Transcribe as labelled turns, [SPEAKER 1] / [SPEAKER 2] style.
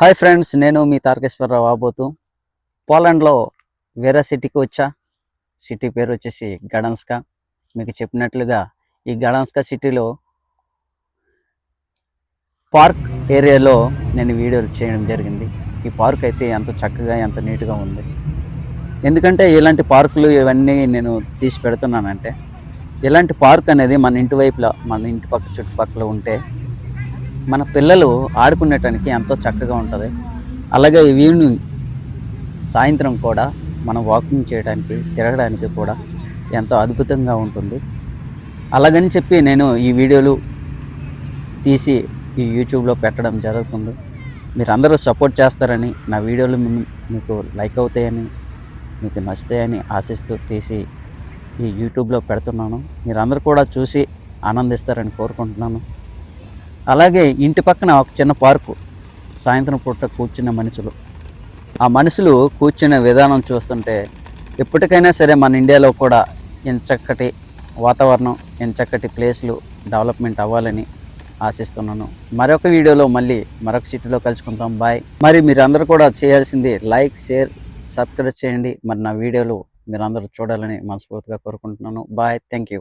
[SPEAKER 1] Hi friends, నేను మీ తారకేశ్వరరావు ఆబోతు. పోలాండ్లో వేరే సిటీకి వచ్చా. సిటీ పేరు వచ్చేసి గడాన్స్కా. మీకు చెప్పినట్లుగా ఈ గడాన్స్కా సిటీలో పార్క్ ఏరియాలో నేను వీడియోలు చేయడం జరిగింది. ఈ పార్క్ అయితే ఎంత చక్కగా ఎంత నీట్గా ఉంది. ఎందుకంటే ఇలాంటి పార్కులు ఇవన్నీ నేను తీసి పెడుతున్నానంటే, ఇలాంటి పార్క్ అనేది మన ఇంటి వైపులా, మన ఇంటి పక్క చుట్టుపక్కల ఉంటే మన పిల్లలు ఆడుకునేటానికి ఎంతో చక్కగా ఉంటుంది. అలాగే ఈవినింగ్ సాయంత్రం కూడా మనం వాకింగ్ చేయడానికి, తిరగడానికి కూడా ఎంతో అద్భుతంగా ఉంటుంది. అలాగని చెప్పి నేను ఈ వీడియోలు తీసి ఈ యూట్యూబ్లో పెట్టడం జరుగుతుంది. మీరందరూ సపోర్ట్ చేస్తారని, నా వీడియోలు మీకు లైక్ అవుతాయని, మీకు నచ్చుతాయని ఆశిస్తూ తీసి ఈ యూట్యూబ్లో పెడుతున్నాను. మీరందరూ కూడా చూసి ఆనందిస్తారని కోరుకుంటున్నాను. అలాగే ఇంటి పక్కన ఒక చిన్న పార్కు, సాయంత్రం పూట కూర్చున్న మనుషులు, ఆ మనుషులు కూర్చునే విధానం చూస్తుంటే ఎప్పటికైనా సరే మన ఇండియాలో కూడా ఎంచక్కటి వాతావరణం, ఎంచక్కటి ప్లేస్లు డెవలప్మెంట్ అవ్వాలని ఆశిస్తున్నాను. మరొక వీడియోలో మళ్ళీ మరొక సిటీలో కలుసుకుంటాం. బాయ్. మరి మీరందరూ కూడా చేయాల్సింది లైక్, షేర్, సబ్స్క్రైబ్ చేయండి. మరి నా వీడియోలు మీరందరూ చూడాలని మనస్ఫూర్తిగా కోరుకుంటున్నాను. బాయ్. Thank you.